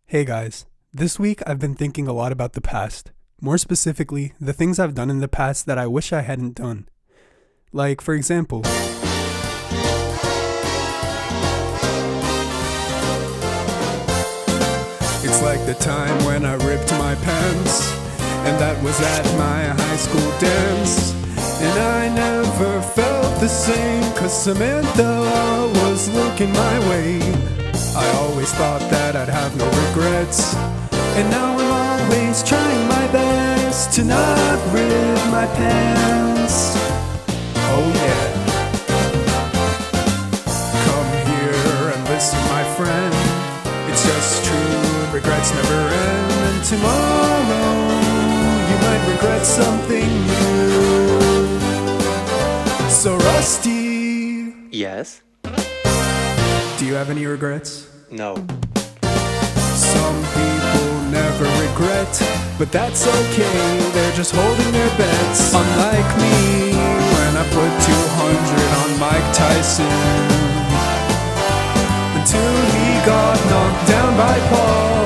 Hey guys, this week I've been thinking a lot about the past. More specifically, the things I've done in the past that I wish I hadn't done. Like, for example, it's like the time when I ripped my pants, and that was at my high school dance. And I never felt the same, 'cause Samantha was looking my way. I always thought that I'd have no regrets, and now I'm always trying my best to not rip my pants. Oh yeah. Come here and listen, my friend. It's just true, regrets never end, and tomorrow you might regret something new. So Rusty, Yes? do you have any regrets? No. Some people never regret, but that's okay, they're just holding their bets. Unlike me, when I put 200 on Mike Tyson, until he got knocked down by Paul.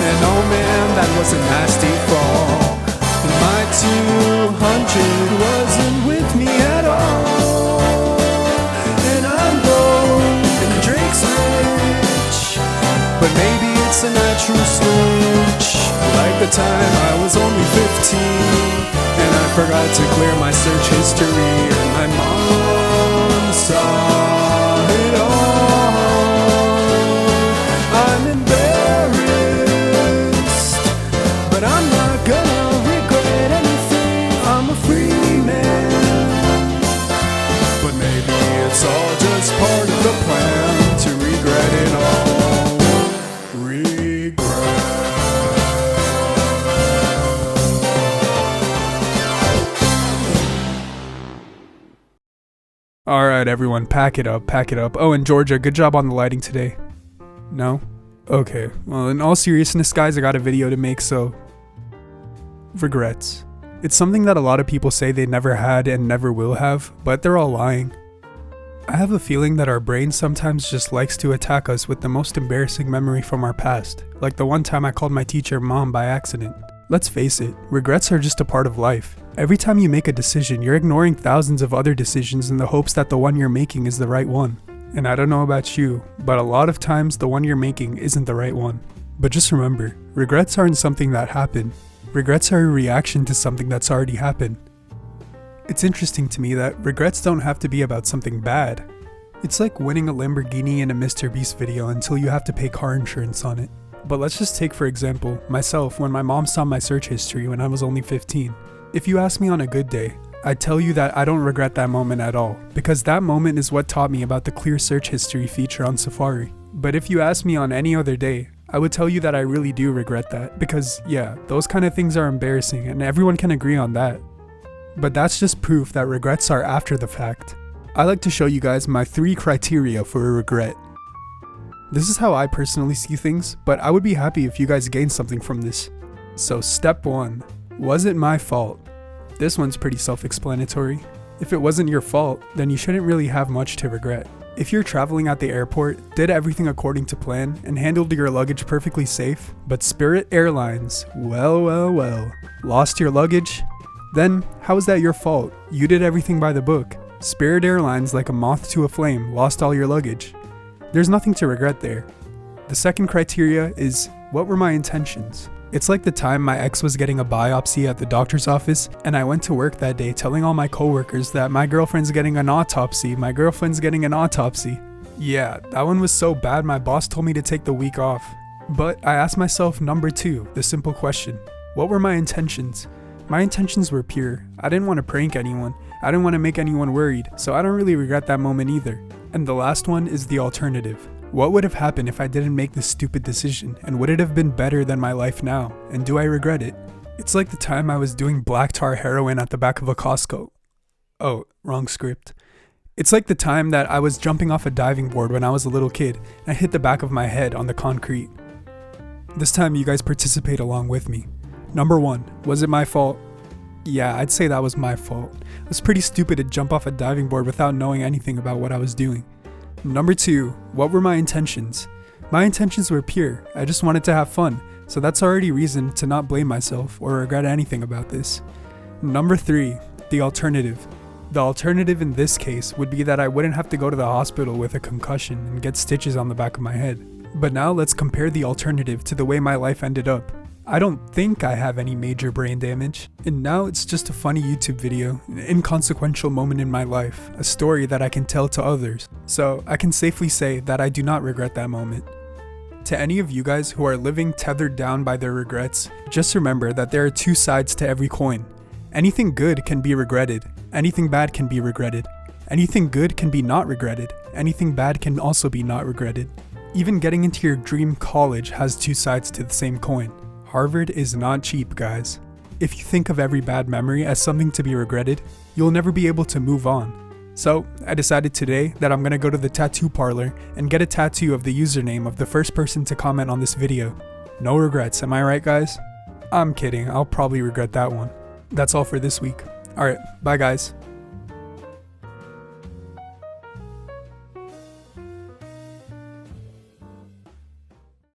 And oh man, that was a nasty fall. And my 200 wasn't with me at all. And I'm broke, and the drink's rich, but maybe it's a natural switch. Like the time I was only 15, and I forgot to clear my search history, and my mom saw it all. I'm embarrassed, but I'm not gonna regret anything. I'm a free man. But maybe it's all just part of the plan to regret it all. Regret. Alright everyone, pack it up, pack it up. Oh, and Georgia, good job on the lighting today. No? Okay, well in all seriousness guys, I got a video to make, so... Regrets. It's something that a lot of people say they never had and never will have, but they're all lying. I have a feeling that our brain sometimes just likes to attack us with the most embarrassing memory from our past, like the one time I called my teacher mom by accident. Let's face it, regrets are just a part of life. Every time you make a decision, you're ignoring thousands of other decisions in the hopes that the one you're making is the right one. And I don't know about you, but a lot of times the one you're making isn't the right one. But just remember, regrets aren't something that happened. Regrets are a reaction to something that's already happened. It's interesting to me that regrets don't have to be about something bad. It's like winning a Lamborghini in a Mr. Beast video until you have to pay car insurance on it. But let's just take for example, myself when my mom saw my search history when I was only 15. If you ask me on a good day, I'd tell you that I don't regret that moment at all, because that moment is what taught me about the clear search history feature on Safari. But if you ask me on any other day, I would tell you that I really do regret that, because yeah, those kind of things are embarrassing and everyone can agree on that. But that's just proof that regrets are after the fact. I like to show you guys my 3 criteria for a regret. This is how I personally see things, but I would be happy if you guys gained something from this. So step 1, was it my fault? This one's pretty self-explanatory. If it wasn't your fault, then you shouldn't really have much to regret. If you're traveling at the airport, did everything according to plan, and handled your luggage perfectly safe, but Spirit Airlines, well, lost your luggage, then how is that your fault? You did everything by the book. Spirit Airlines, like a moth to a flame, lost all your luggage. There's nothing to regret there. The second criteria is, what were my intentions? It's like the time my ex was getting a biopsy at the doctor's office, and I went to work that day telling all my coworkers that my girlfriend's getting an autopsy, Yeah, that one was so bad my boss told me to take the week off. But I asked myself number 2, the simple question, what were my intentions? My intentions were pure. I didn't want to prank anyone. I didn't want to make anyone worried, so I don't really regret that moment either. And the last one is the alternative. What would have happened if I didn't make this stupid decision, and would it have been better than my life now, and do I regret it? It's like the time I was doing black tar heroin at the back of a Costco. Oh, wrong script. It's like the time that I was jumping off a diving board when I was a little kid, and I hit the back of my head on the concrete. This time you guys participate along with me. Number 1, was it my fault? Yeah, I'd say that was my fault. It was pretty stupid to jump off a diving board without knowing anything about what I was doing. Number 2, what were my intentions? My intentions were pure, I just wanted to have fun, so that's already reason to not blame myself or regret anything about this. Number 3, the alternative. The alternative in this case would be that I wouldn't have to go to the hospital with a concussion and get stitches on the back of my head. But now let's compare the alternative to the way my life ended up. I don't think I have any major brain damage, and now it's just a funny YouTube video, an inconsequential moment in my life, a story that I can tell to others. So I can safely say that I do not regret that moment. To any of you guys who are living tethered down by their regrets, just remember that there are two sides to every coin. Anything good can be regretted, anything bad can be regretted. Anything good can be not regretted, anything bad can also be not regretted. Even getting into your dream college has two sides to the same coin. Harvard is not cheap, guys. If you think of every bad memory as something to be regretted, you'll never be able to move on. So, I decided today that I'm gonna go to the tattoo parlor and get a tattoo of the username of the first person to comment on this video. No regrets, am I right, guys? I'm kidding, I'll probably regret that one. That's all for this week. Alright, bye guys.